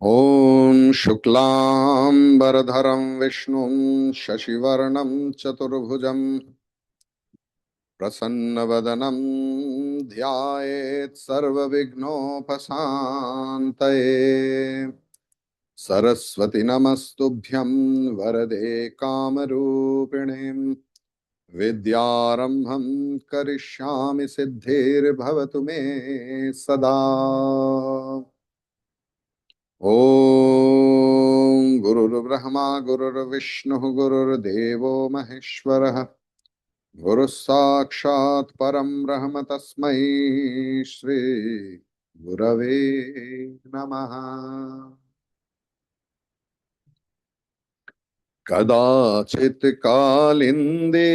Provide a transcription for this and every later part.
ॐ शुक्लांबरधरं विष्णुं शशिवर्णं चतुर्भुजं प्रसन्नवदनं ध्यायेत् सर्वविघ्नोपशान्तये। सरस्वती नमस्तुभ्यं वरदे कामरूपिणे विद्यारम्भं करिष्यामि सिद्धिर्भवतु मे सदा। ओम गुरुर्ब्रह्मा गुरुर्विष्णुः गुरुर्देवो महेश्वरः गुरुः साक्षात् परं ब्रह्म तस्मै श्री गुरवे नमः। कदाचित् कालिन्दे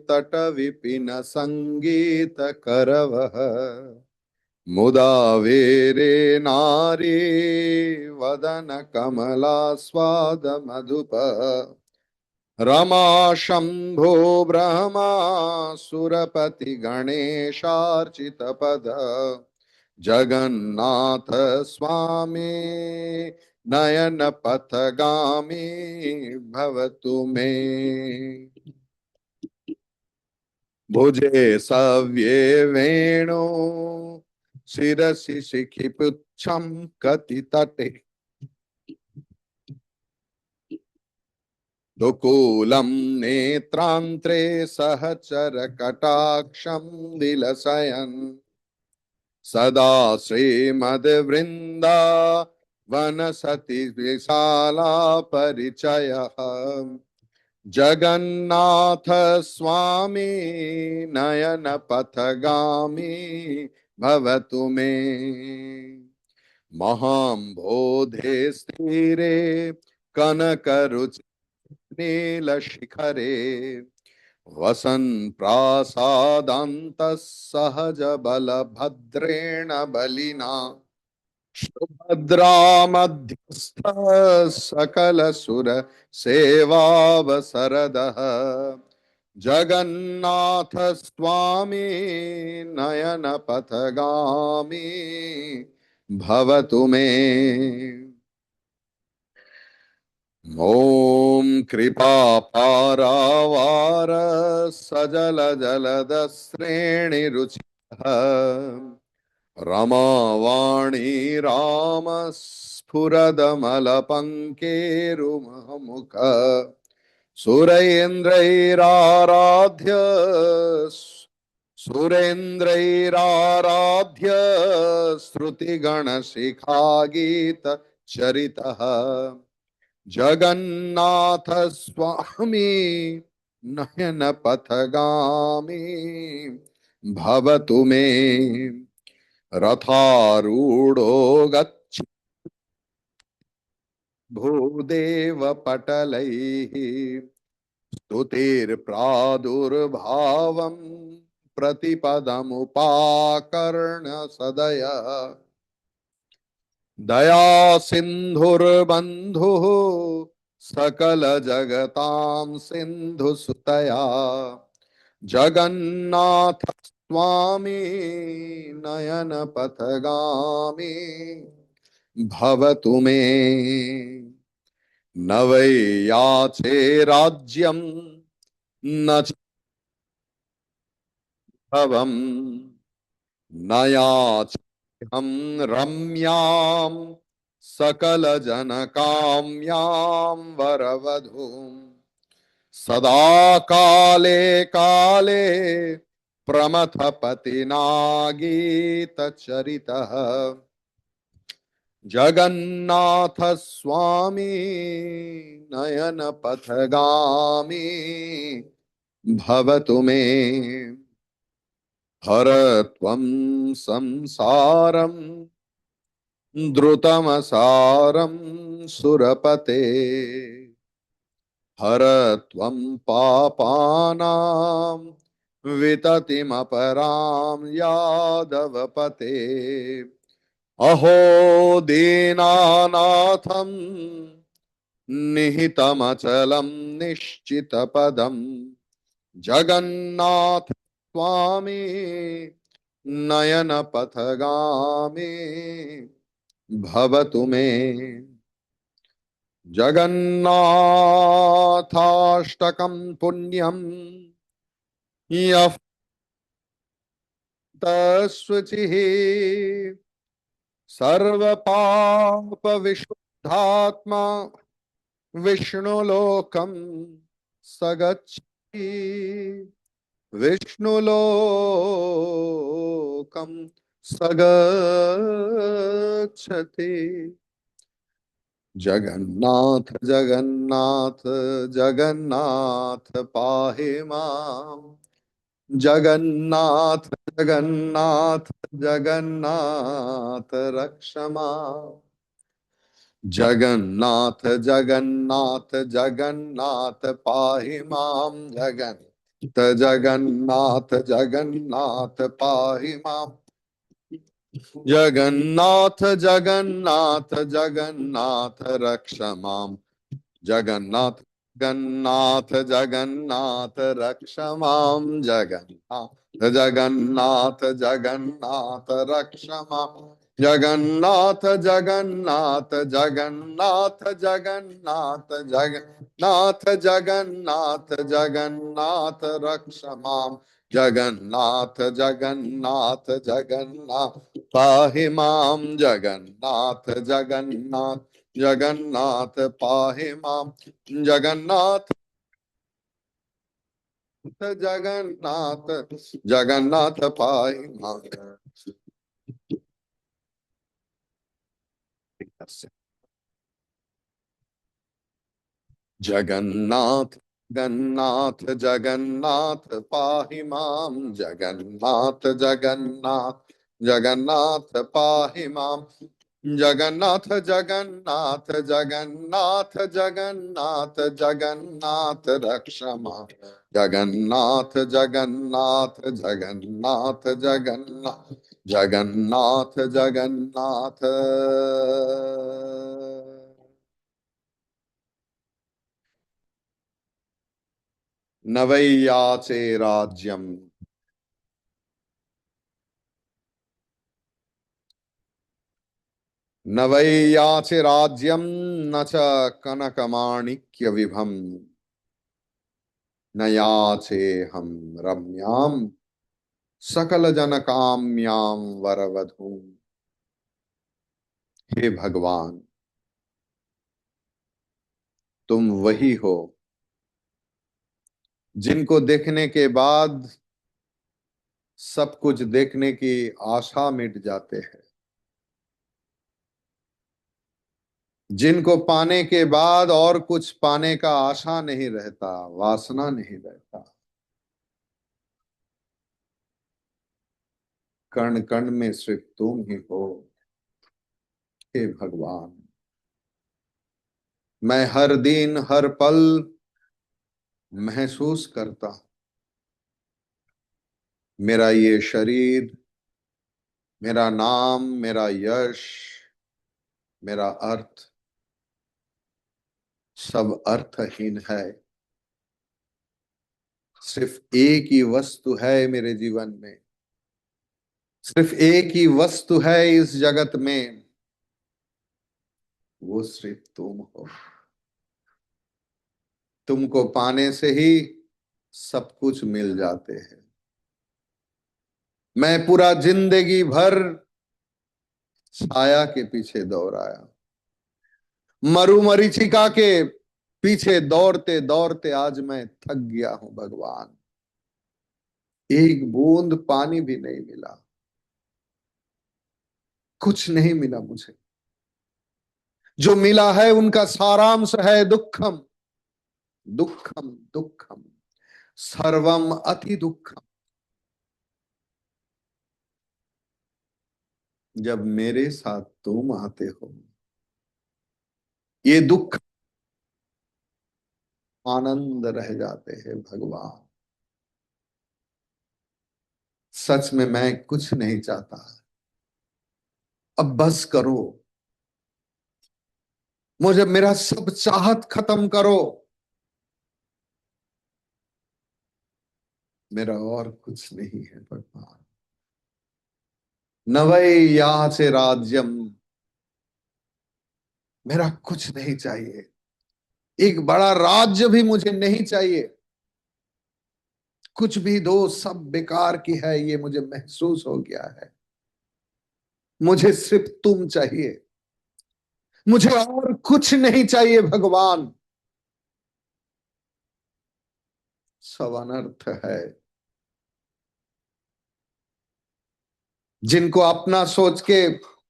तटविपिन सङ्गीतकरवः मुदा वेरे नारी वदन कमलास्वाद मधुप रमा शंभो ब्रह्मा सुरपति गणेशार्चित पद जगन्नाथ स्वामी नयन पथगामी भवतु मे। भुजे सव्ये वेणु शिरसि शिखिपुच्छं कटितटे दुकूलं नेत्रान्त्रे सहचर कटाक्षं विलसयन् सदा श्रीमद्वृन्दा वनसति विशाला परिचयः जगन्नाथ स्वामी नयन पथगामी भवतु मे। महाम्बोधे स्थिरे कनकरुचि नीलशिखरे वसन् प्रासादान्तः सहज बलभद्रेण बलिना सुभद्रा मध्यस्थ सकल सुर सेवावसरदः जगन्नाथ स्वामी नयन पथगामी भवतु मे। ॐ कृपा पारावार सजल जलद श्रेणी रुचिः रमावाणी राम स्फुरदमलपङ्केरुमुख सुरेन्द्रैराराध्य सुरेन्द्रैराराध्य श्रुतिगणशिखागीत चरितः जगन्नाथ स्वामी नयन पथगामी भवतु मे। रथारूढ़ो गच्छ भूदेव पटलैः स्तुतिर्प्रादुर्भावं प्रतिपदमुपाकर्ण सदय दया सिन्धुर्बन्धुः सकल जगतां सिन्धु सुतया जगन्नाथ स्वामी नयन पथगामी भवतु मे। न वै याचे राज्यं न च भवम् न याचेऽहं रम्यां सकल जनकाम्यां वरवधूम् सदा काले काले प्रमथपतिनागीत चरितः जगन्नाथ स्वामी नयन पथगामी भवतु मे। हर त्वं संसारं द्रुतमसारं सुरपते हर त्वं पापानां विततिमपरां यादवपते अहो दीनानाथं निहितमचलं निश्चितपदं जगन्नाथ स्वामी नयन पथगामी भवतु मे जगन्नाथाष्टकं पुण्यं यः तस्वचिः सर्वपापविशुद्धात्मा विष्णुलोकं स गच्छति विष्णुलोकं स गच्छति। जगन्नाथ जगन्नाथ जगन्नाथ पाहि माम् जगन्नाथ जगन्नाथ जगन्नाथ रक्ष माम् जगन्नाथ जगन्नाथ जगन्नाथ पाहि माम् जगन्नाथ जगन्नाथ पाहि माम् जगन्नाथ जगन्नाथ जगन्नाथ रक्ष माम् जगन्नाथ जगन्नाथ जगन्नाथ रक्ष माम् जगन्नाथ जगन्नाथ जगन्नाथ रक्ष माम् जगन्नाथ जगन्नाथ जगन्नाथ जगन्नाथ जगन्नाथ जगन्नाथ जगन्नाथ रक्ष माम् जगन्नाथ जगन्नाथ जगन्नाथ पाहि माम् जगन्नाथ जगन्नाथ जगन्नाथ पाहि माम् जगन्नाथ जगन्नाथ जगन्नाथ पाहि माम् जगन्नाथ जगन्नाथ जगन्नाथ पाहि माम् जगन्नाथ जगन्नाथ जगन्नाथ पाहि माम् जगन्नाथ जगन्नाथ जगन्नाथ जगन्नाथ जगन्नाथ रक्ष माम् जगन्नाथ जगन्नाथ जगन्नाथ जगन्नाथ जगन्नाथ जगन्नाथ नवैयाचे राज्यम नवैयाचे राज्यम न च कनकमाणिक्य विभम न याचे हम रम्याम सकल जन काम्याम वरवधूम। हे भगवान, तुम वही हो जिनको देखने के बाद सब कुछ देखने की आशा मिट जाते हैं, जिनको पाने के बाद और कुछ पाने का आशा नहीं रहता, वासना नहीं रहता। कण कण में सिर्फ तुम ही हो। हे भगवान, मैं हर दिन हर पल महसूस करता हूं मेरा ये शरीर, मेरा नाम, मेरा यश, मेरा अर्थ सब अर्थहीन है। सिर्फ एक ही वस्तु है मेरे जीवन में, सिर्फ एक ही वस्तु है इस जगत में, वो सिर्फ तुम हो। तुमको पाने से ही सब कुछ मिल जाते हैं। मैं पूरा जिंदगी भर छाया के पीछे दौड़ाया, मरुमरीचिका के पीछे दौड़ते दौड़ते आज मैं थक गया हूं भगवान। एक बूंद पानी भी नहीं मिला, कुछ नहीं मिला मुझे। जो मिला है उनका सारांश है दुखम दुखम दुखम सर्वम अति दुखम। जब मेरे साथ तुम आते हो, ये दुख आनंद रह जाते हैं भगवान। सच में मैं कुछ नहीं चाहता, अब बस करो, मुझे मेरा सब चाहत खत्म करो। मेरा और कुछ नहीं है भगवान। नवै याचे राज्यम मेरा कुछ नहीं चाहिए, एक बड़ा राज्य भी मुझे नहीं चाहिए, कुछ भी दो सब बेकार की है, ये मुझे महसूस हो गया है। मुझे सिर्फ तुम चाहिए, मुझे और कुछ नहीं चाहिए भगवान। सब अनर्थ है। जिनको अपना सोच के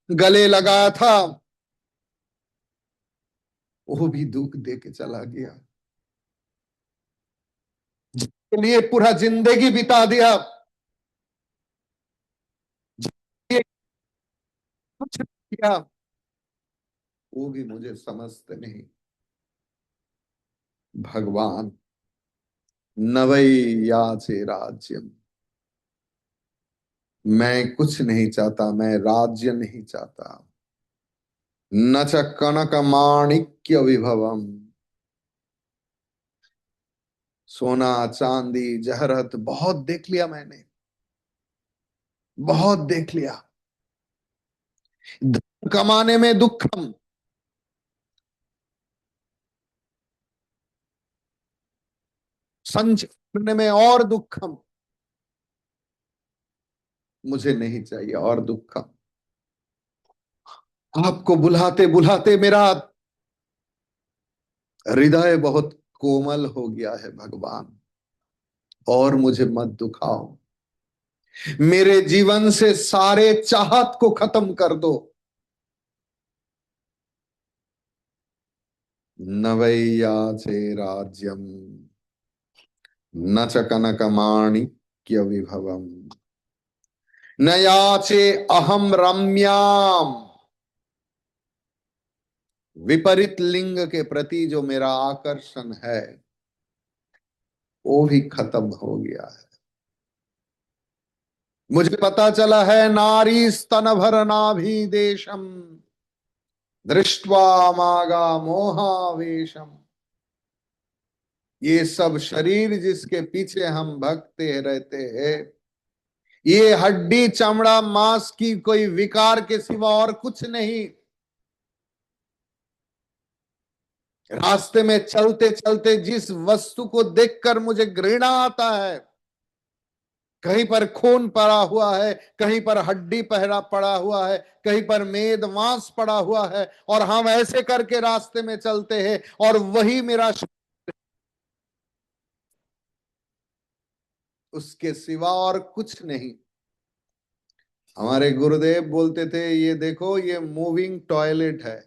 गले लगाया था, वो भी दुख दे के चला गया। जिसके लिए पूरा जिंदगी बिता दिया, जिसके लिए कुछ नहीं किया, वो भी मुझे समझते नहीं। भगवान, नवै याचे राज्यम। मैं कुछ नहीं चाहता, मैं राज्य नहीं चाहता। न च कनक माणिक्य विभवम। सोना चांदी जहरत बहुत देख लिया मैंने, बहुत देख लिया। धन कमाने में दुखम, संचय करने में और दुखम। मुझे नहीं चाहिए और दुखम। आपको बुलाते बुलाते मेरा हृदय बहुत कोमल हो गया है भगवान, और मुझे मत दुखाओ। मेरे जीवन से सारे चाहत को खत्म कर दो। न वै याचे राज्यम, न च कनकमाणिक्य विभवम, न याचे अहम रम्याम। विपरीत लिंग के प्रति जो मेरा आकर्षण है, वो भी खत्म हो गया है। मुझे पता चला है, नारी स्तन भर नाभि देशम दृष्ट्वा मागा मोहावेशम। ये सब शरीर जिसके पीछे हम भगते रहते हैं, ये हड्डी चमड़ा मांस की कोई विकार के सिवा और कुछ नहीं। रास्ते में चलते चलते जिस वस्तु को देखकर मुझे घृणा आता है, कहीं पर खून पड़ा हुआ है, कहीं पर हड्डी पहरा पड़ा हुआ है, कहीं पर मेद मांस पड़ा हुआ है, और हम ऐसे करके रास्ते में चलते हैं, और वही मेरा, उसके सिवा और कुछ नहीं। हमारे गुरुदेव बोलते थे, ये देखो ये मूविंग टॉयलेट है।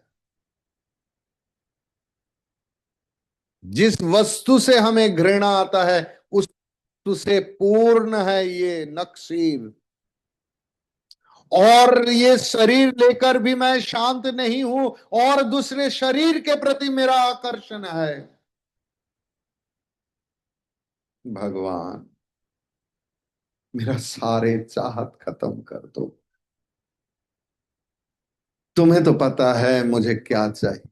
जिस वस्तु से हमें घृणा आता है, उस वस्तु से पूर्ण है ये नक्शीर। और ये शरीर लेकर भी मैं शांत नहीं हूं, और दूसरे शरीर के प्रति मेरा आकर्षण है। भगवान, मेरा सारे चाहत खत्म कर दो। तुम्हें तो पता है मुझे क्या चाहिए,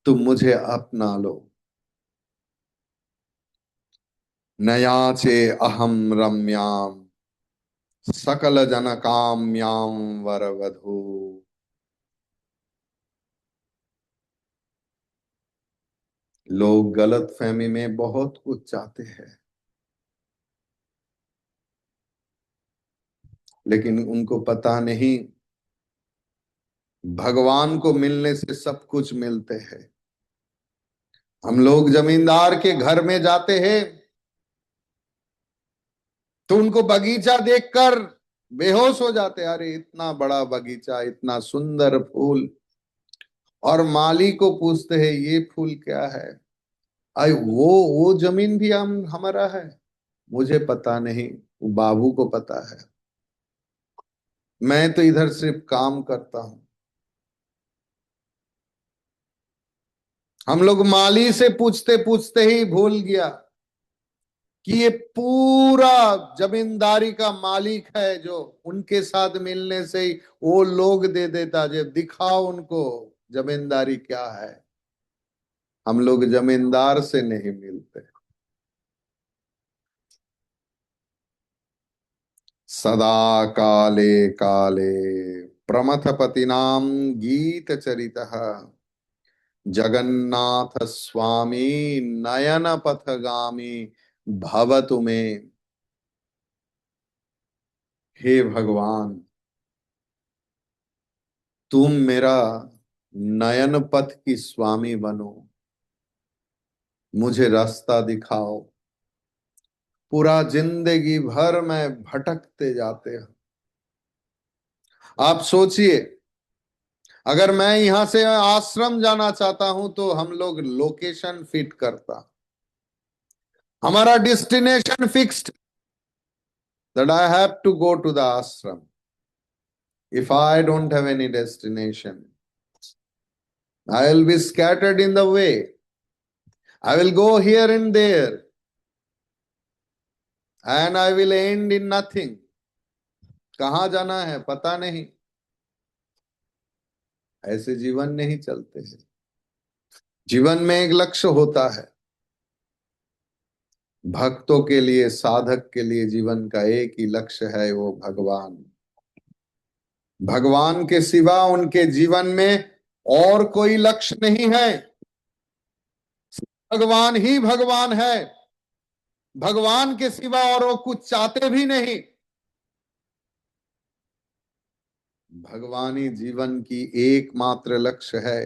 तुम मुझे अपना लो। नयाचे अहम रम्याम सकल जन काम्याम वर वधू। लोग गलत फहमी में बहुत कुछ चाहते हैं, लेकिन उनको पता नहीं, भगवान को मिलने से सब कुछ मिलते हैं। हम लोग जमींदार के घर में जाते हैं, तो उनको बगीचा देखकर बेहोश हो जाते हैं। अरे इतना बड़ा बगीचा, इतना सुंदर फूल, और माली को पूछते हैं ये फूल क्या है। आई वो जमीन भी हम हमारा है। मुझे पता नहीं, वो बाबू को पता है। मैं तो इधर सिर्फ काम करता हूं। हम लोग माली से पूछते पूछते ही भूल गया कि ये पूरा जमींदारी का मालिक है, जो उनके साथ मिलने से ही वो लोग दे देता। जब दिखाओ उनको जमींदारी क्या है। हम लोग जमींदार से नहीं मिलते। सदा काले काले प्रमथपतिनाम गीत चरितः जगन्नाथ स्वामी नयन पथगामी भवतु मे। हे भगवान, तुम मेरा नयन पथ की स्वामी बनो, मुझे रास्ता दिखाओ। पूरा जिंदगी भर मैं भटकते जाते हैं। आप सोचिए, अगर मैं यहां से आश्रम जाना चाहता हूं तो हम लोग लोकेशन फिट करता, हमारा destination fixed, that I have to go to the ashram. If I don't have any destination, I will be scattered in the way. I will go here and there and I will end in nothing. कहां जाना है पता नहीं। ऐसे जीवन नहीं चलते हैं। जीवन में एक लक्ष्य होता है। भक्तों के लिए, साधक के लिए जीवन का एक ही लक्ष्य है, वो भगवान। भगवान के सिवा उनके जीवन में और कोई लक्ष्य नहीं है। भगवान ही भगवान है। भगवान के सिवा और वो कुछ चाहते भी नहीं। भगवान ही जीवन की एकमात्र लक्ष्य है।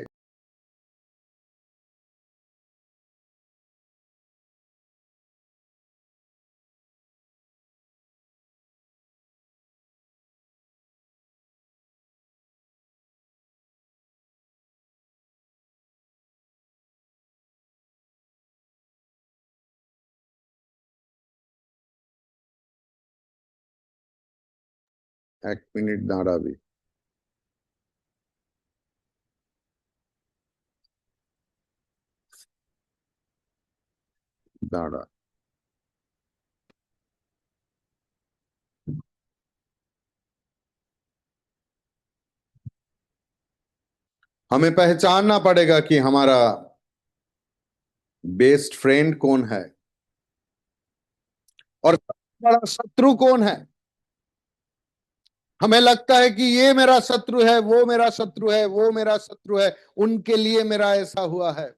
एक मिनट दाड़ा भी, दाड़ा। हमें पहचानना पड़ेगा कि हमारा बेस्ट फ्रेंड कौन है और सबसे बड़ा शत्रु कौन है। हमें लगता है कि ये मेरा शत्रु है, वो मेरा शत्रु है, वो मेरा शत्रु है, उनके लिए मेरा ऐसा हुआ है।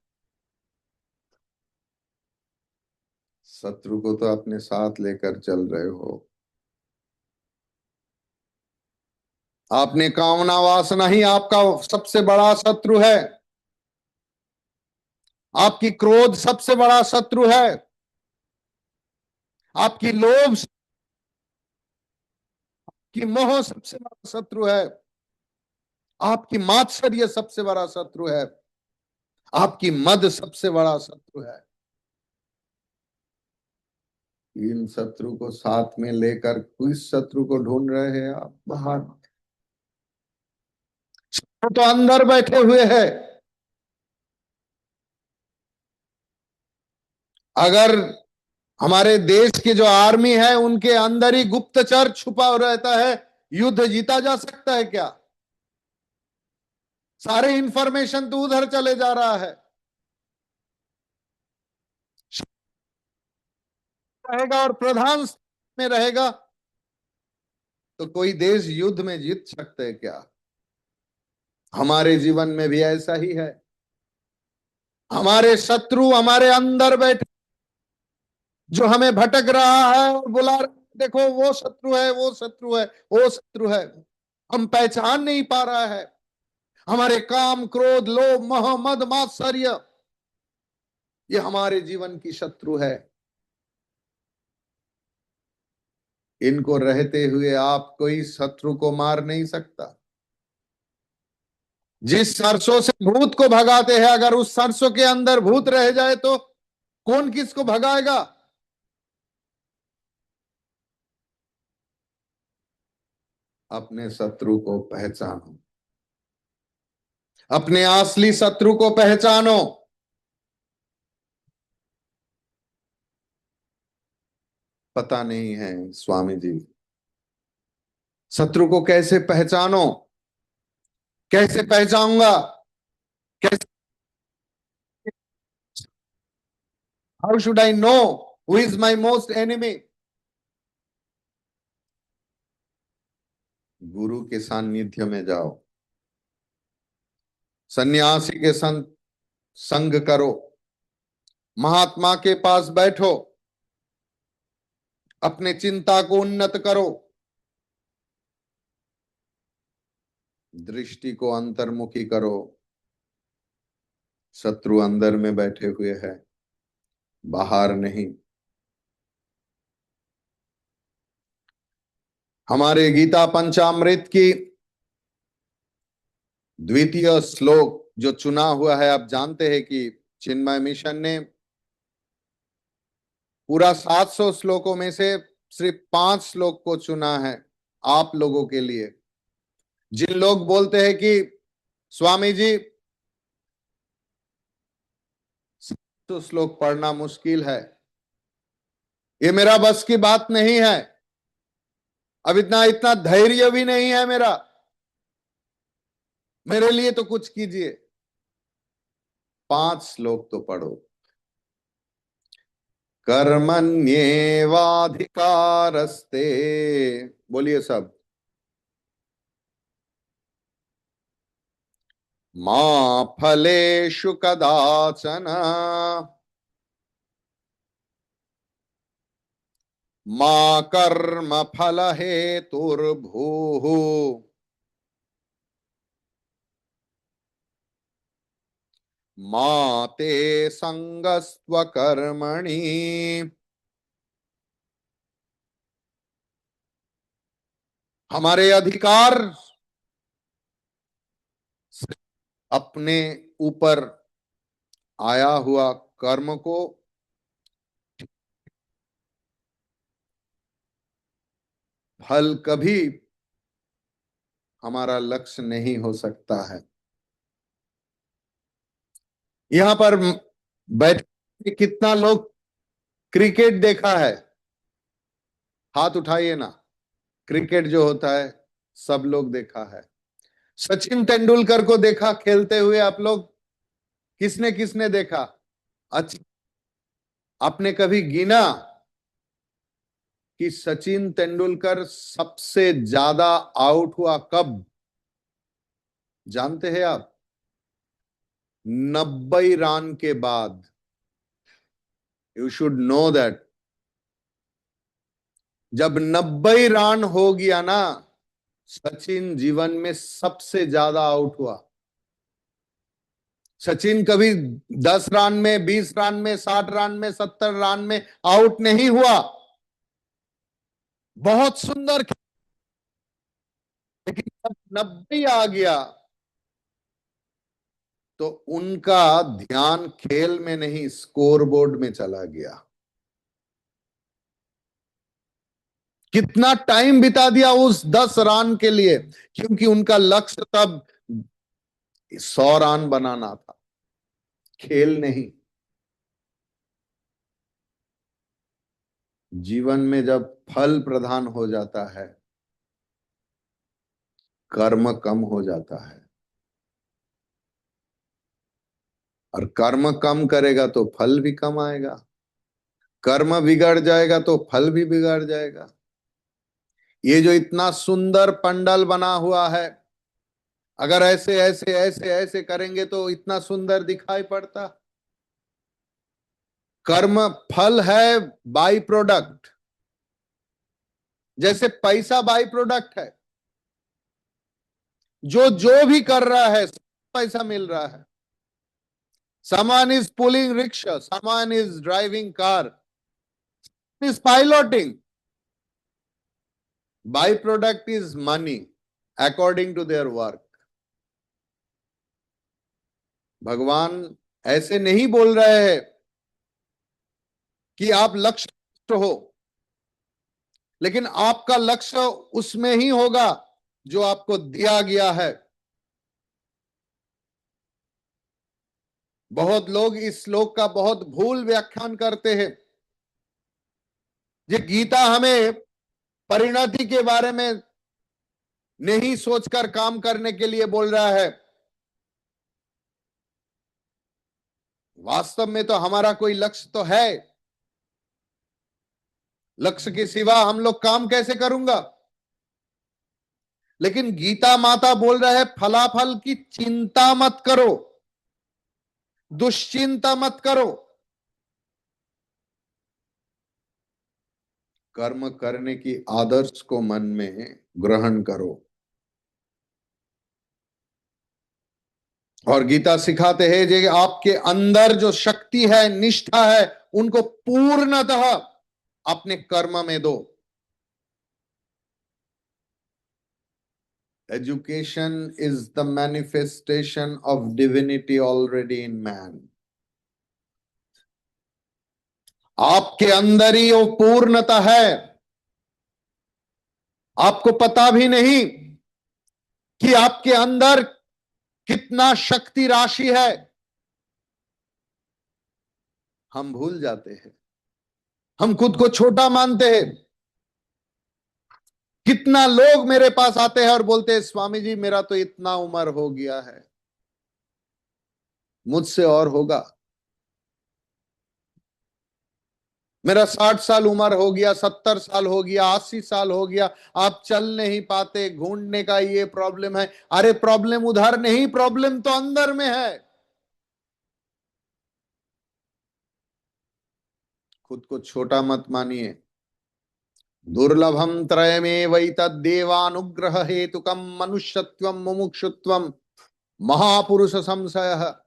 शत्रु को तो अपने साथ लेकर चल रहे हो। आपने कामना वासना ही आपका सबसे बड़ा शत्रु है। आपकी क्रोध सबसे बड़ा शत्रु है। आपकी लोभ की मोह सबसे बड़ा शत्रु है। आपकी मात्सर्य सबसे बड़ा शत्रु है। आपकी मद सबसे बड़ा शत्रु है। इन शत्रु को साथ में लेकर किस शत्रु को ढूंढ रहे हैं आप बाहर? तो अंदर बैठे हुए हैं। अगर हमारे देश की जो आर्मी है उनके अंदर ही गुप्तचर छुपा रहता है, युद्ध जीता जा सकता है क्या? सारे इंफॉर्मेशन तो उधर चले जा रहा है। रहेगा और प्रधान में रहेगा तो कोई देश युद्ध में जीत सकते हैं क्या? हमारे जीवन में भी ऐसा ही है। हमारे शत्रु हमारे अंदर बैठे, जो हमें भटक रहा है और बुला रहा है, देखो वो शत्रु है, वो शत्रु है, वो शत्रु है। हम पहचान नहीं पा रहा है। हमारे काम, क्रोध, लोभ, मोह, मद, मात्सर्य, ये हमारे जीवन की शत्रु है। इनको रहते हुए आप कोई शत्रु को मार नहीं सकता। जिस सरसों से भूत को भगाते हैं, अगर उस सरसों के अंदर भूत रह जाए तो कौन किसको भगाएगा? अपने शत्रु को पहचानो। अपने असली शत्रु को पहचानो। पता नहीं है स्वामी जी। शत्रु को कैसे पहचानो? कैसे पहचानूंगा? कैसे? How should I know who is my most enemy? गुरु के सानिध्य में जाओ, सन्यासी के संग करो, महात्मा के पास बैठो, अपने चिंता को उन्नत करो, दृष्टि को अंतर्मुखी करो। शत्रु अंदर में बैठे हुए हैं, बाहर नहीं। हमारे गीता पंचामृत की द्वितीय श्लोक जो चुना हुआ है, आप जानते हैं कि चिन्मय मिशन ने पूरा 700 श्लोकों में से सिर्फ 5 श्लोक को चुना है आप लोगों के लिए। जिन लोग बोलते हैं कि स्वामी जी तो श्लोक पढ़ना मुश्किल है, ये मेरा बस की बात नहीं है, अब इतना इतना धैर्य भी नहीं है मेरे लिए तो कुछ कीजिए। 5 श्लोक तो पढ़ो। कर्मण्येवाधिकारस्ते, बोलिए सब। मा फलेषु कदाचन, मा कर्म फल हेतुर्भूः, मा ते संगस्त्व कर्मणि। हमारे अधिकार अपने ऊपर आया हुआ कर्म को फल कभी हमारा लक्ष्य नहीं हो सकता है। यहां पर बैठ के कितना लोग क्रिकेट देखा है? हाथ उठाइए ना। क्रिकेट जो होता है सब लोग देखा है। सचिन तेंदुलकर को देखा खेलते हुए आप लोग? किसने किसने देखा? अच्छा, आपने कभी गिना कि सचिन तेंदुलकर सबसे ज्यादा आउट हुआ कब? जानते हैं आप? 90 रन के बाद। You should know that. जब 90 रन हो गया ना, सचिन जीवन में सबसे ज्यादा आउट हुआ। सचिन कभी 10 रन में, 20 रन में, 60 रन में, 70 रन में आउट नहीं हुआ। बहुत सुंदर, लेकिन जब 90 आ गया तो उनका ध्यान खेल में नहीं, स्कोरबोर्ड में चला गया। कितना टाइम बिता दिया उस 10 रन के लिए, क्योंकि उनका लक्ष्य तब 100 रन बनाना था, खेल नहीं। जीवन में जब फल प्रधान हो जाता है, कर्म कम हो जाता है, और कर्म कम करेगा तो फल भी कम आएगा। कर्म बिगड़ जाएगा तो फल भी बिगड़ जाएगा। ये जो इतना सुंदर पंडाल बना हुआ है, अगर ऐसे ऐसे ऐसे ऐसे करेंगे तो इतना सुंदर दिखाई पड़ता। कर्म फल है, बाई प्रोडक्ट। जैसे पैसा बाई प्रोडक्ट है, जो जो भी कर रहा है पैसा मिल रहा है। someone is pulling rickshaw, someone is driving car, is piloting. By product is money according to their work. भगवान ऐसे नहीं बोल रहे हैं कि आप लक्ष्य हो, लेकिन आपका लक्ष्य उसमें ही होगा जो आपको दिया गया है। बहुत लोग इस श्लोक का बहुत भूल व्याख्यान करते हैं। ये गीता हमें परिणति के बारे में नहीं सोचकर काम करने के लिए बोल रहा है। वास्तव में तो हमारा कोई लक्ष्य तो है। लक्ष्य के सिवा हम लोग काम कैसे करूंगा? लेकिन गीता माता बोल रहे हैं फलाफल की चिंता मत करो, दुश्चिंता मत करो, कर्म करने की आदर्श को मन में ग्रहण करो। और गीता सिखाते हैं कि आपके अंदर जो शक्ति है, निष्ठा है, उनको पूर्णतः अपने कर्म में दो। Education is the manifestation of divinity already in man. आपके अंदर ही वो पूर्णता है, आपको पता भी नहीं कि आपके अंदर कितना शक्ति राशि है, हम भूल जाते हैं। हम खुद को छोटा मानते हैं। कितना लोग मेरे पास आते हैं और बोलते हैं स्वामी जी मेरा तो इतना उम्र हो गया है, मुझसे और होगा। मेरा 60 साल उम्र हो गया, 70 साल हो गया, 80 साल हो गया, आप चल नहीं पाते, घूमने का ये प्रॉब्लम है। अरे प्रॉब्लम उधर नहीं, प्रॉब्लम तो अंदर में है। खुद को छोटा मत मानिए। दुर्लभम त्रयमेवैतद्देवानुग्रह हेतुकम मनुष्यत्वम मुमुक्षुत्वम महापुरुष संशय।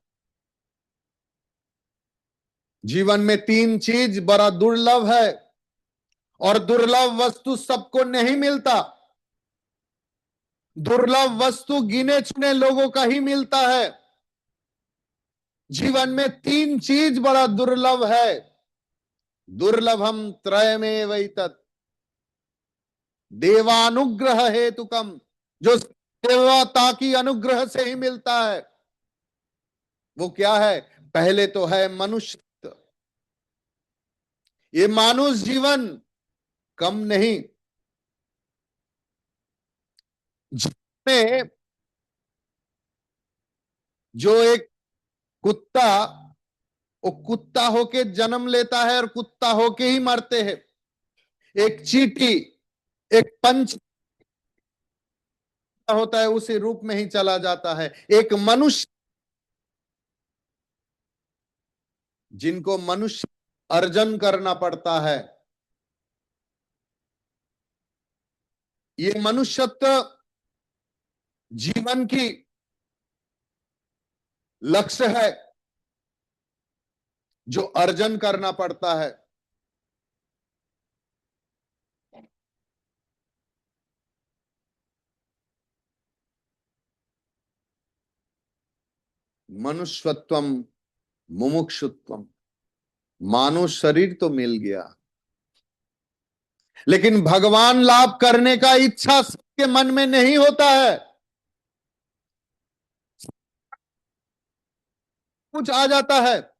जीवन में तीन चीज बड़ा दुर्लभ है, और दुर्लभ वस्तु सबको नहीं मिलता। दुर्लभ वस्तु गिने चुने लोगों का ही मिलता है। जीवन में तीन चीज बड़ा दुर्लभ है। दुर्लभम त्रयमेवैतत् देवानुग्रह हेतुकम, जो देवता की अनुग्रह से ही मिलता है। वो क्या है? पहले तो है मनुष्य। ये मानुष जीवन कम नहीं। में जो एक कुत्ता, वो कुत्ता होके जन्म लेता है और कुत्ता होके ही मरते हैं। एक चींटी, एक पंच होता है, उसी रूप में ही चला जाता है। एक मनुष्य, जिनको मनुष्य अर्जन करना पड़ता है। ये मनुष्यत्व जीवन की लक्ष्य है, जो अर्जन करना पड़ता है। मनुष्यत्वम मुमुक्षुत्वम, मानव शरीर तो मिल गया, लेकिन भगवान लाभ करने का इच्छा सबके मन में नहीं होता है। कुछ आ जाता है।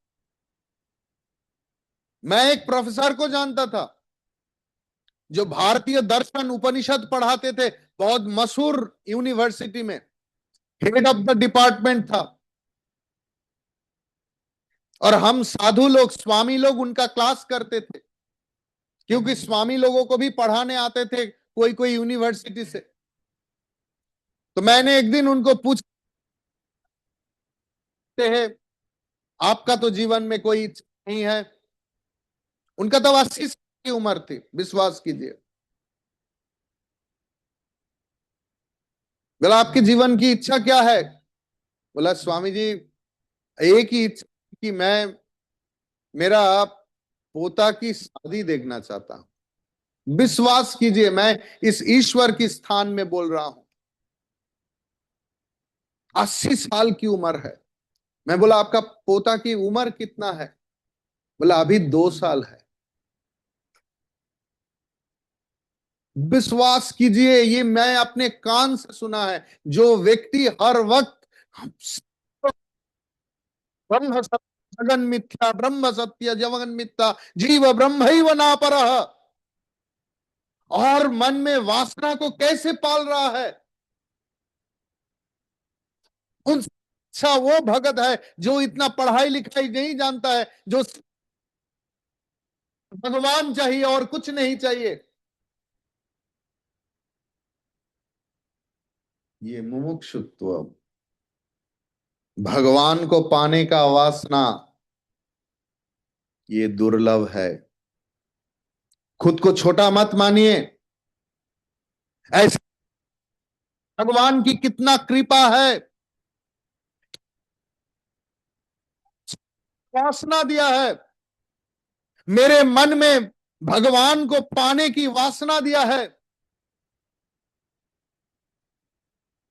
मैं एक प्रोफेसर को जानता था, जो भारतीय दर्शन उपनिषद पढ़ाते थे, बहुत मशहूर यूनिवर्सिटी में हेड ऑफ द डिपार्टमेंट था। और हम साधु लोग, स्वामी लोग उनका क्लास करते थे, क्योंकि स्वामी लोगों को भी पढ़ाने आते थे कोई कोई यूनिवर्सिटी से। तो मैंने एक दिन उनको पूछते हैं, आपका तो जीवन में कोई इच्छा नहीं है। उनका तो 80 साल की उम्र थी, विश्वास कीजिए। बोला आपके जीवन की इच्छा क्या है? बोला स्वामी जी एक ही इच्छा कि मैं मेरा पोता की शादी देखना चाहता हूं। विश्वास कीजिए, मैं इस ईश्वर की स्थान में बोल रहा हूं। 80 साल की उम्र है। मैं बोला आपका पोता की उम्र कितना है? बोला अभी 2 साल है। विश्वास कीजिए, ये मैं अपने कान से सुना है। जो व्यक्ति हर वक्त ब्रह्म सत्य जगन मिथ्या, ब्रह्म सत्य जगन मिथ्या, जीव ब्रह्म ना पर, और मन में वासना को कैसे पाल रहा है, उन अच्छा वो भगत है जो इतना पढ़ाई लिखाई नहीं जानता है, जो भगवान चाहिए और कुछ नहीं चाहिए। ये मुमुक्षुत्व, भगवान को पाने का वासना, ये दुर्लभ है। खुद को छोटा मत मानिए। ऐसे भगवान की कितना कृपा है, वासना दिया है मेरे मन में, भगवान को पाने की वासना दिया है।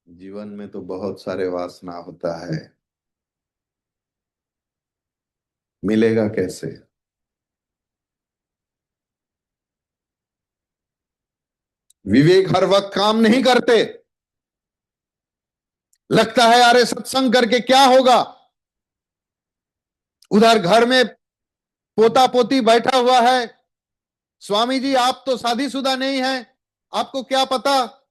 जीवन में तो बहुत सारे वासना होता है, मिलेगा कैसे? विवेक हर वक्त काम नहीं करते। लगता है अरे सत्संग करके क्या होगा, उधर घर में पोता पोती बैठा हुआ है, स्वामी जी आप तो शादीशुदा नहीं है, आपको क्या पता।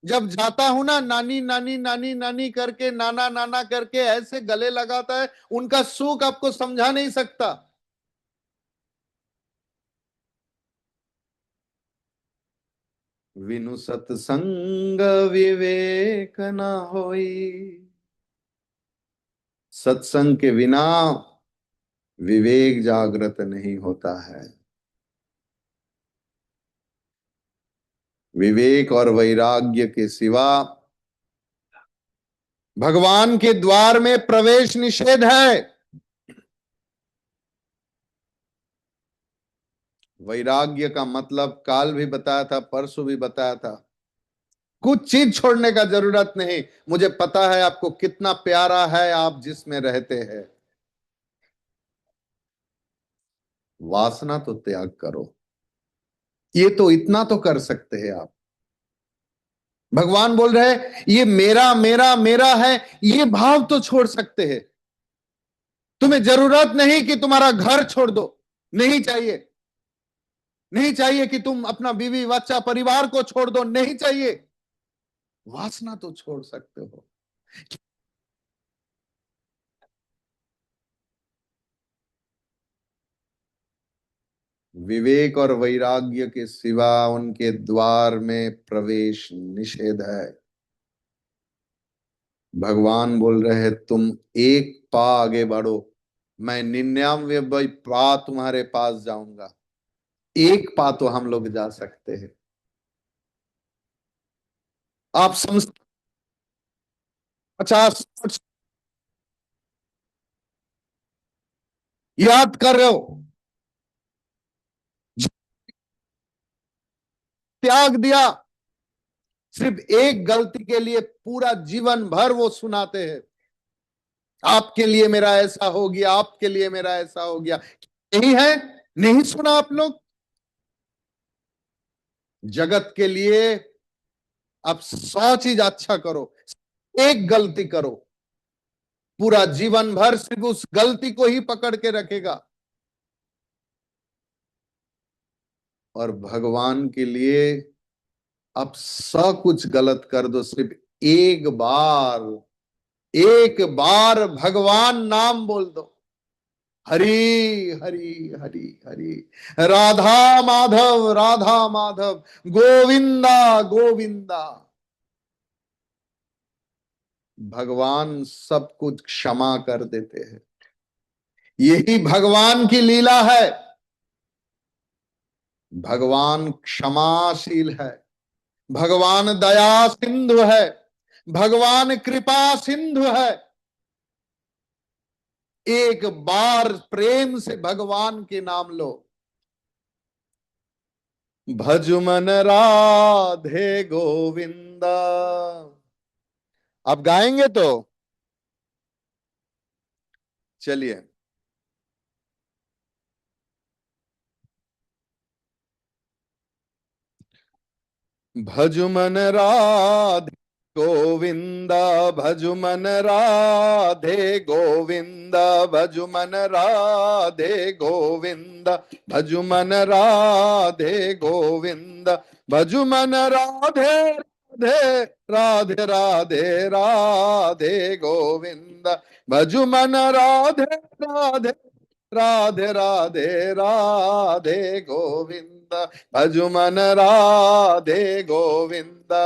जब जाता हूं ना, नानी नानी नानी नानी करके, नाना नाना करके ऐसे गले लगाता है, उनका सुख आपको समझा नहीं सकता। विनु सत्संग विवेक न होई, सत्संग के बिना विवेक जागृत नहीं होता है। विवेक और वैराग्य के सिवा भगवान के द्वार में प्रवेश निषेध है। वैराग्य का मतलब काल भी बताया था, परसों भी बताया था, कुछ चीज छोड़ने का जरूरत नहीं। मुझे पता है आपको कितना प्यारा है आप जिसमें रहते हैं, वासना तो त्याग करो। ये तो इतना तो कर सकते हैं आप। भगवान बोल रहे हैं ये मेरा मेरा मेरा है, ये भाव तो छोड़ सकते हैं। तुम्हें जरूरत नहीं कि तुम्हारा घर छोड़ दो, नहीं चाहिए। नहीं चाहिए कि तुम अपना बीवी बच्चा परिवार को छोड़ दो, नहीं चाहिए। वासना तो छोड़ सकते हो। विवेक और वैराग्य के सिवा उनके द्वार में प्रवेश निषेध है। भगवान बोल रहे हैं तुम एक पा आगे बढ़ो, मैं 99 पा तुम्हारे पास जाऊंगा। एक पा तो हम लोग जा सकते हैं। आप समझ, 50 याद कर रहे हो, त्याग दिया, सिर्फ एक गलती के लिए पूरा जीवन भर वो सुनाते हैं, आपके लिए मेरा ऐसा हो गया, आपके लिए मेरा ऐसा हो गया। यही है, नहीं सुना आप लोग? जगत के लिए आप 100 चीज अच्छा करो, एक गलती करो, पूरा जीवन भर सिर्फ उस गलती को ही पकड़ के रखेगा। और भगवान के लिए आप सब कुछ गलत कर दो, सिर्फ एक बार, एक बार भगवान नाम बोल दो, हरि हरि हरि हरि, राधा माधव, गोविंदा गोविंदा। भगवान सब कुछ क्षमा कर देते हैं। यही भगवान की लीला है। भगवान क्षमाशील है, भगवान दया सिंधु है, भगवान कृपा सिंधु है। एक बार प्रेम से भगवान के नाम लो, भजमन राधे गोविंदा। आप गाएंगे तो चलिए। भजमन राधे गोविंदा, भजमन राधे गोविंदा, भजमन राधे गोविंदा, भजमन राधे गोविंदा, भजमन राधे राधे राधे राधे राधे गोविंदा, भजमन राधे राधे राधे राधे राधे गोविंदा, भजमन राधे गोविंदा।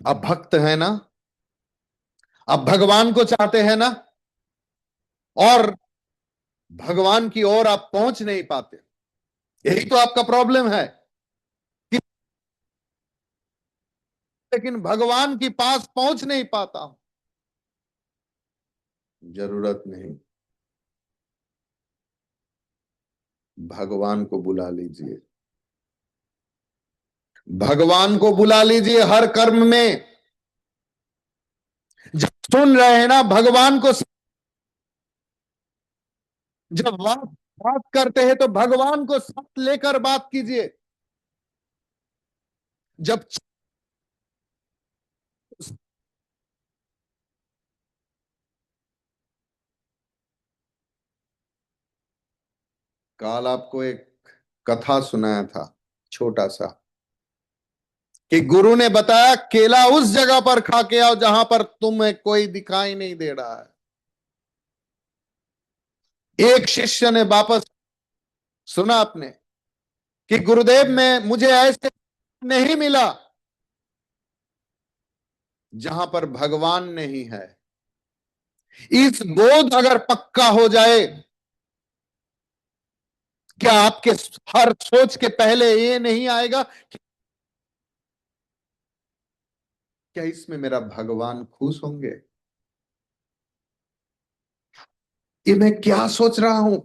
अब भक्त है ना, अब भगवान को चाहते हैं ना, और भगवान की ओर आप पहुंच नहीं पाते। यही तो आपका प्रॉब्लम है कि लेकिन भगवान के पास पहुंच नहीं पाता हूं। जरूरत नहीं, भगवान को बुला लीजिए, भगवान को बुला लीजिए हर कर्म में। जब सुन रहे हैं ना भगवान को, जब बात बात करते हैं तो भगवान को साथ लेकर बात कीजिए। जब काल आपको एक कथा सुनाया था, छोटा सा, कि गुरु ने बताया केला उस जगह पर खा के आओ जहां पर तुम्हें कोई दिखाई नहीं दे रहा है। एक शिष्य ने वापस सुना आपने कि गुरुदेव में मुझे ऐसे नहीं मिला जहां पर भगवान नहीं है। इस बोध अगर पक्का हो जाए, क्या आपके हर सोच के पहले ये नहीं आएगा, क्या इसमें मेरा भगवान खुश होंगे? ये मैं क्या सोच रहा हूं?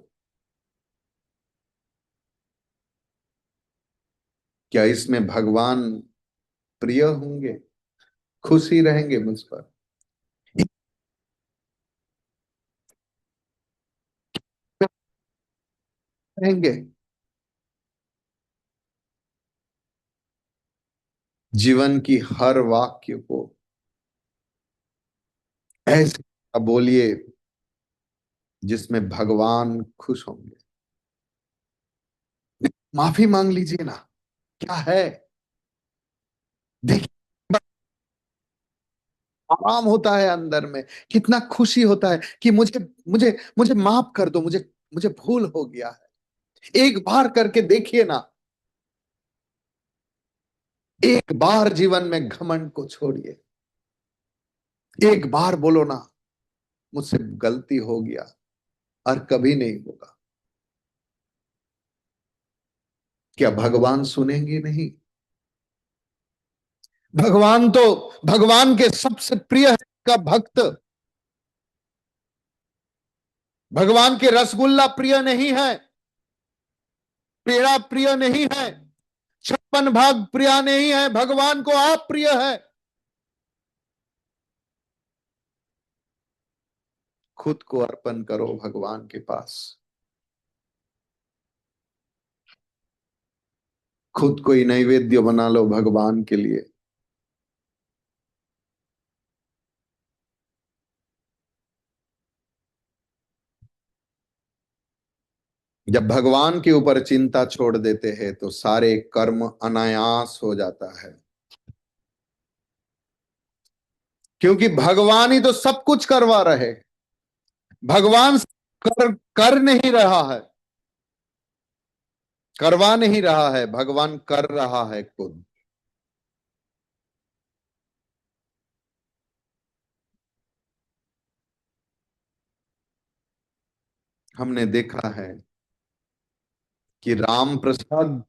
क्या इसमें भगवान प्रिय होंगे, खुशी रहेंगे मुझ पर? रहेंगे। जीवन की हर वाक्य को ऐसे बोलिए जिसमें भगवान खुश होंगे। माफी मांग लीजिए ना, क्या है? देखिए, आराम होता है अंदर में, कितना खुशी होता है कि मुझे मुझे मुझे माफ कर दो, मुझे मुझे भूल हो गया है। एक बार करके देखिए ना, एक बार जीवन में घमंड को छोड़िए। एक बार बोलो ना, मुझसे गलती हो गया, और कभी नहीं होगा। क्या भगवान सुनेंगे नहीं? भगवान तो, भगवान के सबसे प्रिय है का भक्त। भगवान के रसगुल्ला प्रिय नहीं है, पेड़ा प्रिय नहीं है, 56 भाग प्रिय नहीं है, भगवान को आप प्रिय है। खुद को अर्पण करो भगवान के पास। खुद को ही नैवेद्य बना लो भगवान के लिए। जब भगवान के ऊपर चिंता छोड़ देते हैं तो सारे कर्म अनायास हो जाता है, क्योंकि भगवान ही तो सब कुछ करवा रहे। भगवान कर नहीं रहा है, करवा नहीं रहा है, भगवान कर रहा है खुद। हमने देखा है कि राम प्रसाद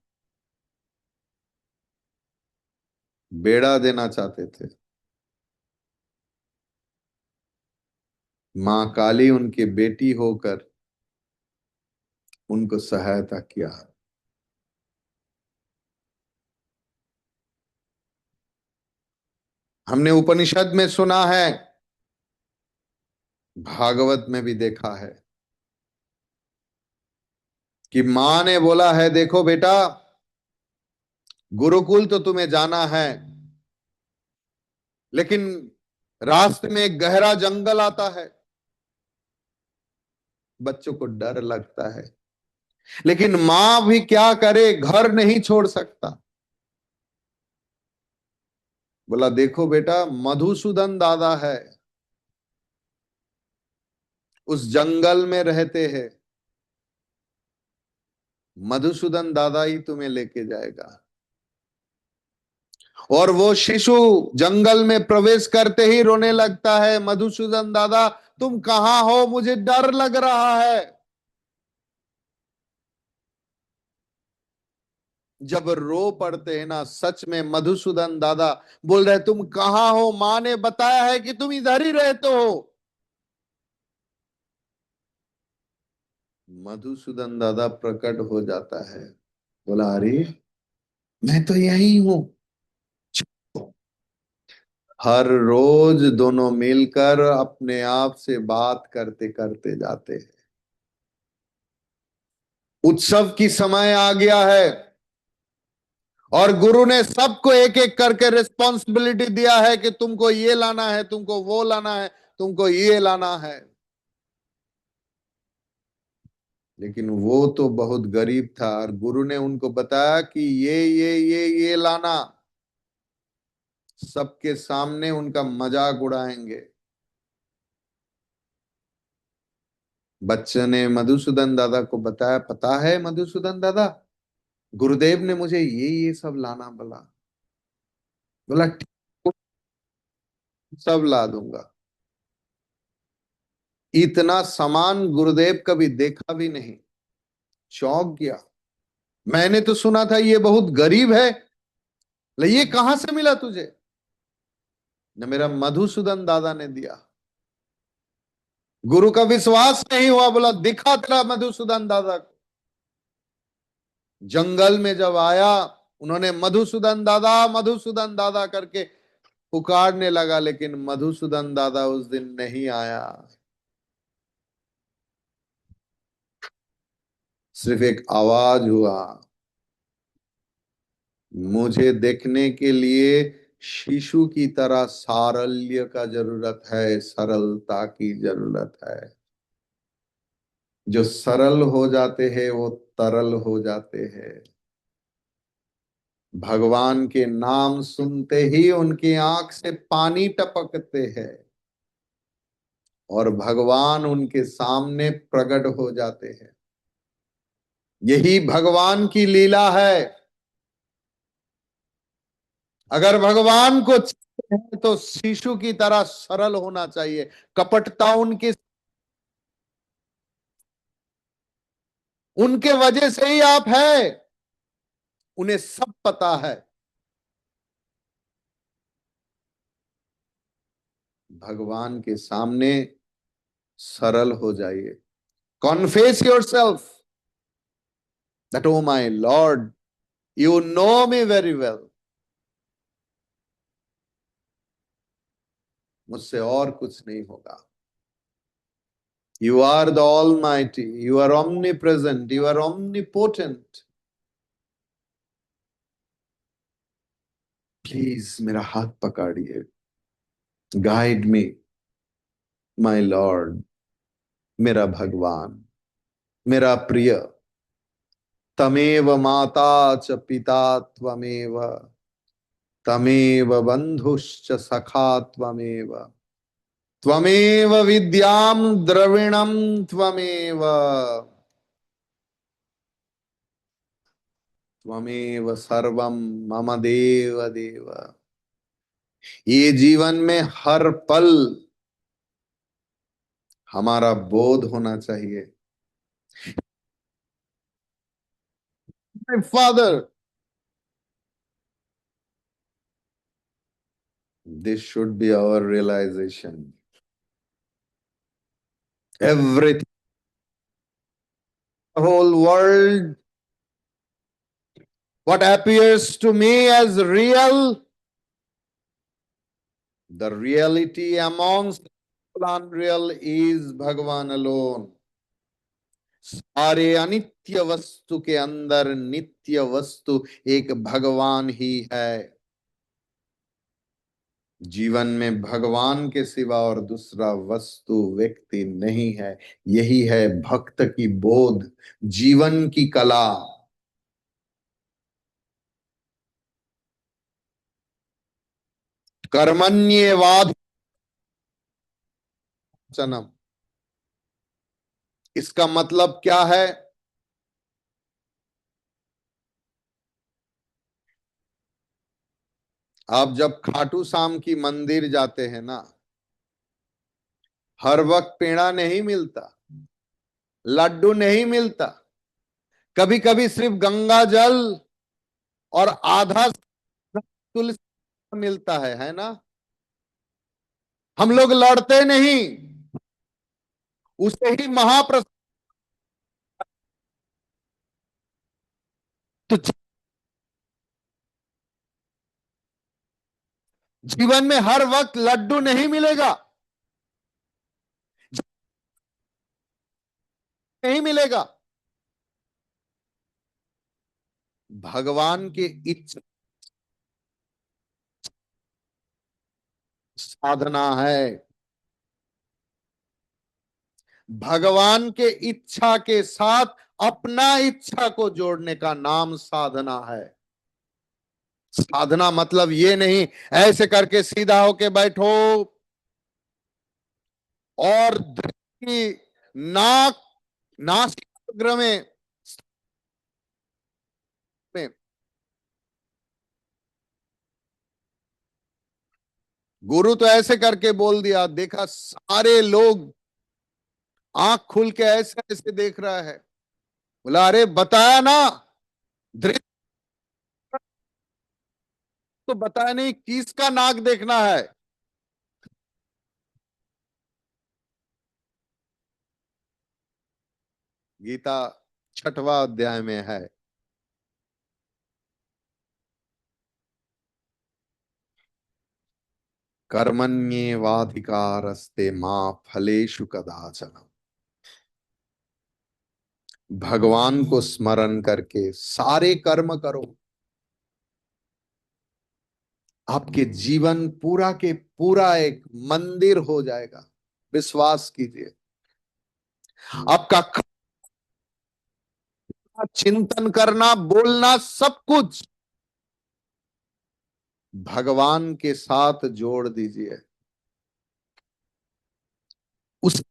बेड़ा देना चाहते थे, मां काली उनकी बेटी होकर उनको सहायता किया। हमने उपनिषद में सुना है, भागवत में भी देखा है कि मां ने बोला है, देखो बेटा, गुरुकुल तो तुम्हें जाना है, लेकिन रास्ते में एक गहरा जंगल आता है। बच्चों को डर लगता है, लेकिन मां भी क्या करे, घर नहीं छोड़ सकता। बोला देखो बेटा, मधुसूदन दादा है, उस जंगल में रहते हैं, मधुसूदन दादा ही तुम्हें लेके जाएगा। और वो शिशु जंगल में प्रवेश करते ही रोने लगता है, मधुसूदन दादा तुम कहां हो, मुझे डर लग रहा है। जब रो पड़ते हैं ना, सच में मधुसूदन दादा बोल रहे तुम कहां हो, मां ने बताया है कि तुम इधर ही रहते हो। मधुसूदन दादा प्रकट हो जाता है, बोला अरे मैं तो यही हूं। हर रोज दोनों मिलकर अपने आप से बात करते करते जाते हैं। उत्सव की समय आ गया है और गुरु ने सबको एक एक करके रिस्पॉन्सिबिलिटी दिया है कि तुमको ये लाना है, तुमको वो लाना है, तुमको ये लाना है। लेकिन वो तो बहुत गरीब था और गुरु ने उनको बताया कि ये लाना। सबके सामने उनका मजाक उड़ाएंगे। बच्चे ने मधुसूदन दादा को बताया, पता है मधुसूदन दादा, गुरुदेव ने मुझे ये सब लाना बोला। बोला "ठीक, सब ला दूंगा"। इतना सामान गुरुदेव कभी देखा भी नहीं, चौंक गया। मैंने तो सुना था ये बहुत गरीब है, ले ये कहां से मिला तुझे? न मेरा मधुसूदन दादा ने दिया। गुरु का विश्वास नहीं हुआ, बोला दिखा तेरा मधुसूदन दादा को। जंगल में जब आया, उन्होंने मधुसूदन दादा करके पुकारने लगा, लेकिन मधुसूदन दादा उस दिन नहीं आया। सिर्फ एक आवाज हुआ, मुझे देखने के लिए शिशु की तरह सारल्य का जरूरत है, सरलता की जरूरत है। जो सरल हो जाते हैं वो तरल हो जाते हैं। भगवान के नाम सुनते ही उनकी आंख से पानी टपकते हैं और भगवान उनके सामने प्रकट हो जाते हैं। यही भगवान की लीला है। अगर भगवान को चाहते हैं तो शिशु की तरह सरल होना चाहिए। कपटता उनके वजह से ही आप है, उन्हें सब पता है। भगवान के सामने सरल हो जाइए। Confess yourself that oh my lord, you know me very well. मुझसे और कुछ नहीं होगा। You are the almighty, you are omnipresent, you are omnipotent. Please मेरा हाथ पकड़िए, गाइड मी माई लॉर्ड, मेरा भगवान, मेरा प्रिय। तमेव माता च पिता त्वमेव, तमेव बंधुश्च सखा त्वमेव, त्वमेव विद्याम द्रविणम त्वमेव, त्वमेव सर्वम मम देव देव। ये जीवन में हर पल हमारा बोध होना चाहिए, father, this should be our realisation. Everything, whole world, what appears to me as real, the reality amongst unreal is भगवान alone। सारे अनित्य वस्तु के अंदर नित्य वस्तु एक भगवान ही है। जीवन में भगवान के सिवा और दूसरा वस्तु व्यक्ति नहीं है। यही है भक्त की बोध, जीवन की कला। कर्मण्येवाधिकारम्, इसका मतलब क्या है? आप जब खाटू श्याम की मंदिर जाते हैं ना, हर वक्त पेड़ा नहीं मिलता, लड्डू नहीं मिलता, कभी कभी सिर्फ गंगा जल और आधा तुलसी मिलता है ना। हम लोग लड़ते नहीं, उसे ही महाप्रसाद। तो जीवन में हर वक्त लड्डू नहीं मिलेगा, नहीं मिलेगा। भगवान की इच्छा साधना है। भगवान के इच्छा के साथ अपना इच्छा को जोड़ने का नाम साधना है। साधना मतलब ये नहीं ऐसे करके सीधा होके बैठो और दृष्टि नाक नासिकाग्र में गुरु तो ऐसे करके बोल दिया, देखा सारे लोग आंख खुल के ऐसे ऐसे देख रहा है। बोला अरे बताया ना, दृष्टि तो बताया नहीं, किसका नाक देखना है। गीता 6वां अध्याय में है। कर्मण्येवाधिकारस्ते मां फलेषु कदाचन। भगवान को स्मरण करके सारे कर्म करो, आपके जीवन पूरा के पूरा एक मंदिर हो जाएगा। विश्वास कीजिए, आपका खाना, चिंतन करना, बोलना, सब कुछ भगवान के साथ जोड़ दीजिए। उस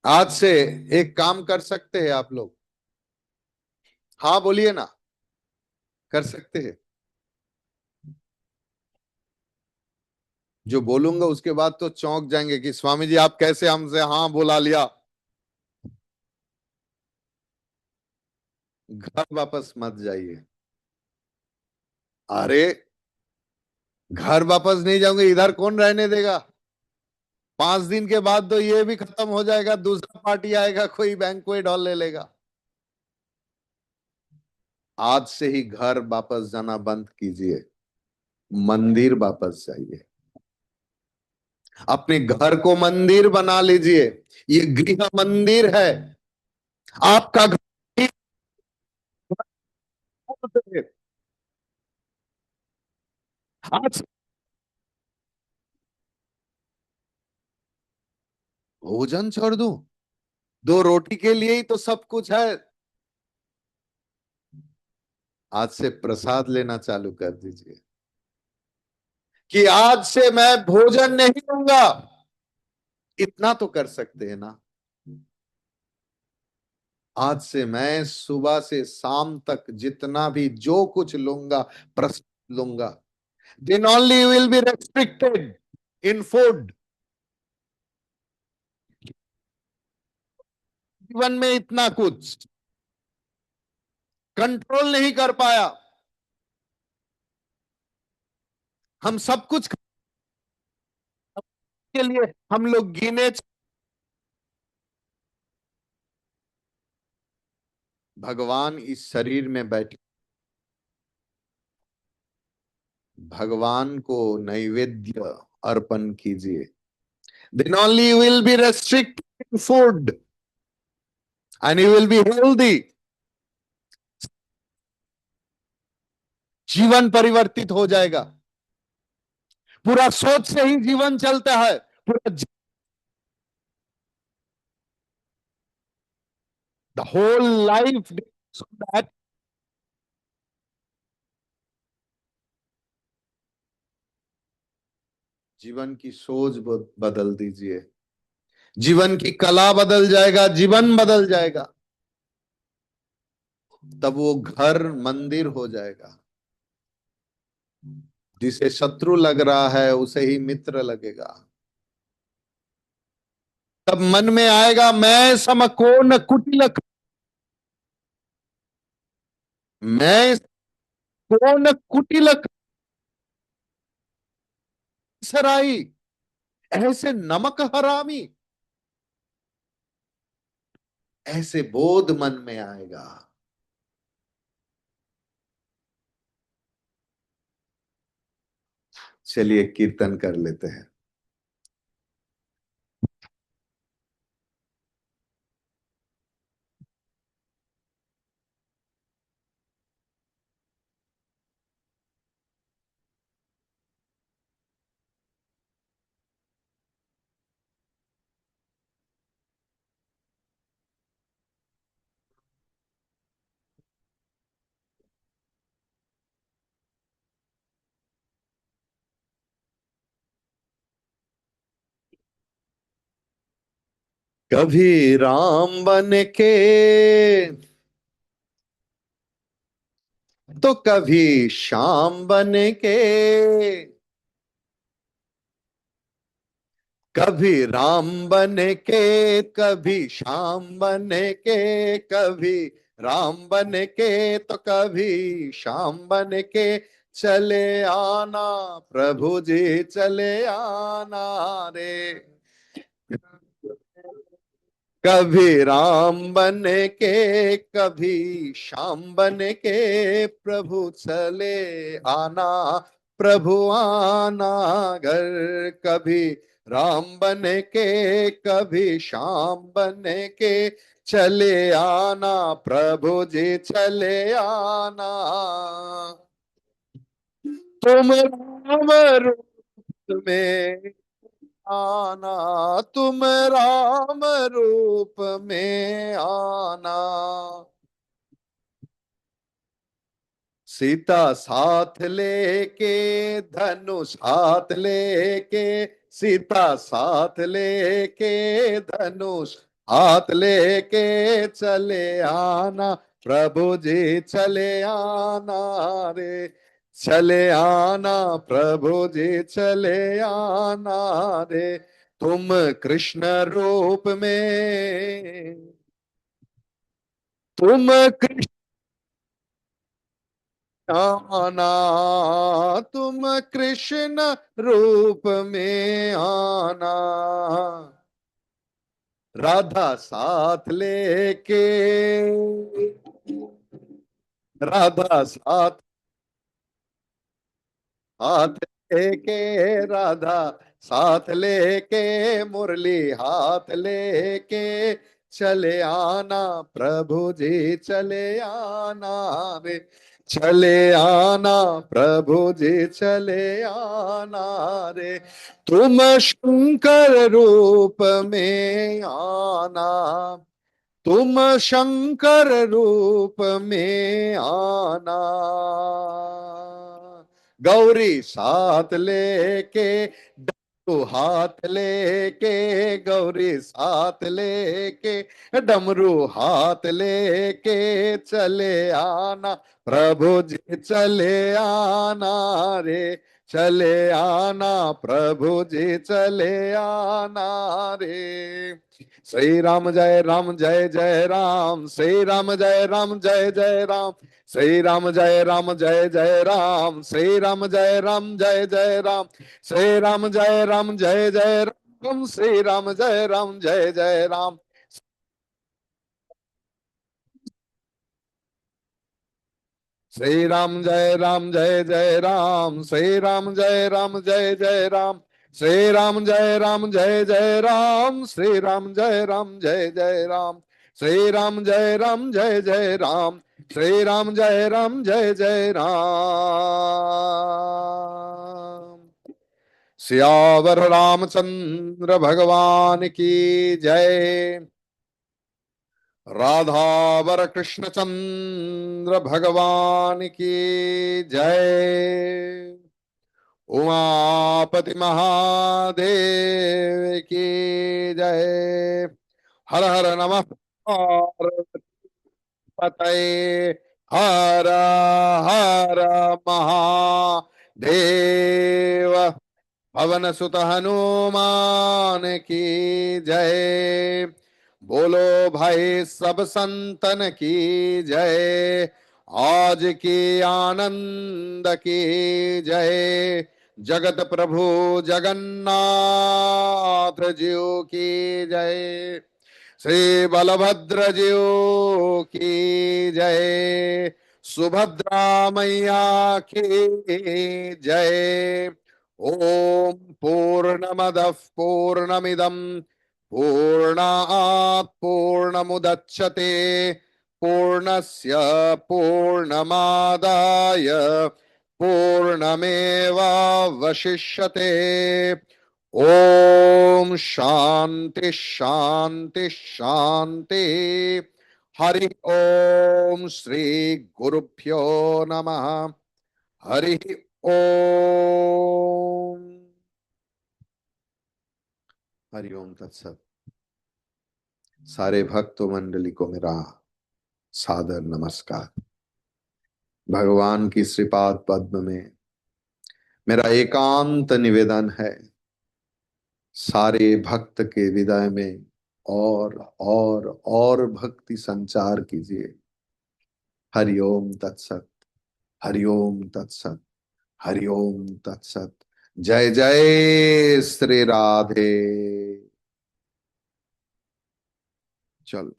आज से एक काम कर सकते हैं आप लोग। हाँ बोलिए ना, कर सकते हैं। जो बोलूंगा उसके बाद तो चौंक जाएंगे कि स्वामी जी आप कैसे हमसे हाँ बुला लिया। घर वापस मत जाइए। अरे घर वापस नहीं जाऊंगे, इधर कौन रहने देगा। 5 दिन के बाद तो ये भी खत्म हो जाएगा, दूसरा पार्टी आएगा, कोई बैंक्वेट हॉल ले लेगा। आज से ही घर वापस जाना बंद कीजिए, मंदिर वापस जाइए। अपने घर को मंदिर बना लीजिए। ये गृह मंदिर है, आपका घर ही है। आज भोजन छोड़ दूं, 2 रोटी के लिए ही तो सब कुछ है। आज से प्रसाद लेना चालू कर दीजिए कि आज से मैं भोजन नहीं लूंगा। इतना तो कर सकते हैं ना। आज से मैं सुबह से शाम तक जितना भी जो कुछ लूंगा, प्रसाद लूंगा। Then only you will be restricted in food. जीवन में इतना कुछ कंट्रोल नहीं कर पाया, हम सब कुछ के लिए हम लोग गिने। भगवान इस शरीर में बैठे, भगवान को नैवेद्य अर्पण कीजिए। Then only you will be restrict in food and you will be healthy. जीवन परिवर्तित हो जाएगा। पूरा सोच से ही जीवन चलता है। पूरा द होल लाइफ दैट जीवन की सोच बदल दीजिए। जीवन की कला बदल जाएगा, जीवन बदल जाएगा। तब वो घर मंदिर हो जाएगा। जिसे शत्रु लग रहा है उसे ही मित्र लगेगा। तब मन में आएगा, मैं समकोण कुटिल, मैं कोण कुटिल सराई, ऐसे नमक हरामी, ऐसे बोध मन में आएगा। चलिए कीर्तन कर लेते हैं। कभी राम बन के तो कभी शाम बन के, कभी राम बन के कभी शाम बन के, कभी राम बन के तो कभी शाम बन के, चले आना प्रभु जी चले आना रे। कभी राम बन के कभी श्याम बन के, प्रभु चले आना, प्रभु आना घर। कभी राम बन के कभी श्याम बन के, चले आना प्रभु जी चले आना। तुम राम रूप में आना, तुम राम रूप में आना। सीता साथ लेके धनुष हाथ लेके, सीता साथ लेके धनुष हाथ लेके, चले आना प्रभु जी चले आना रे। चले आना प्रभु जी चले आना रे। तुम कृष्ण रूप में, तुम कृष्ण आना, तुम कृष्ण रूप में आना। राधा साथ लेके, राधा साथ हाथ लेके, राधा साथ लेके, मुरली हाथ लेके, चले आना प्रभु जी चले आना रे। चले आना प्रभु जी चले आना रे। तुम शंकर रूप में आना, तुम शंकर रूप में आना। गौरी साथ लेके, डमरू हाथ लेके, गौरी साथ लेके, डमरू हाथ लेके, चले आना प्रभु जी चले आना रे। चले आना प्रभु जी चले आना रे। श्री राम जय राम जय जय राम, श्री राम जय राम जय जय राम, श्री राम जय राम जय जय राम, श्री राम जय राम जय जय राम, श्री राम जय राम जय जय राम, श्री राम जय राम जय जय राम। श्री राम जय राम जय जय राम, श्री राम जय राम जय जय राम, श्री राम जय राम जय जय राम, श्री राम जय राम जय जय राम, श्री राम जय राम जय जय राम, श्री राम जय राम जय जय राम। सियावर रामचंद्र भगवान की जय। राधावर कृष्ण चंद्र भगवान की जय। उमापति महादेव की जय। हर हर नमः पतये। हर हर महादेव। पवन सुत हनुमान की जय। बोलो भाई सब संतन की जय। आज की आनंद की जय। जगत प्रभु जगन्नाथ जीव की जय। श्री बलभद्र जीव की जय। सुभद्रा मैया की जय। ओम पूर्णमदः पूर्णमिदं पूर्णात् पूर्णमुदच्यते पूर्णस्य पूर्णमादाय पूर्णमेवावशिष्यते। ओम शांति शांति शांति। हरि ओम श्री गुरुभ्यो नमः। हरि ओम। हरि ओम तत्सत। सारे भक्त मंडली को मेरा सादर नमस्कार। भगवान की श्रीपाद पद्म में मेरा एकांत निवेदन है, सारे भक्त के हृदय में और भक्ति संचार कीजिए। हरि ओम तत्सत। हरि ओम तत्सत। हरि ओम तत्सत। जय जय श्री राधे। चल।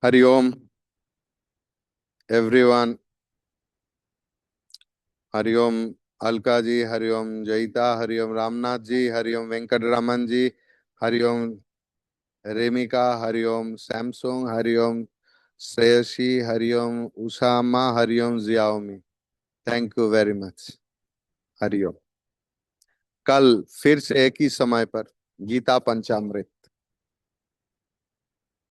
Hari Om everyone. Hari Om Alka ji. Hari Om Jayita. Hari Om Ramnath ji. Hari Om Venkat Raman ji. Hari Om Remika. Hari Om Samsung. Hari Om Shreyasi. Hari Om Usama. Hari Om Xiaomi. Thank you very much. Hari Om. कल फिर से एक ही समय पर गीता पंचामृत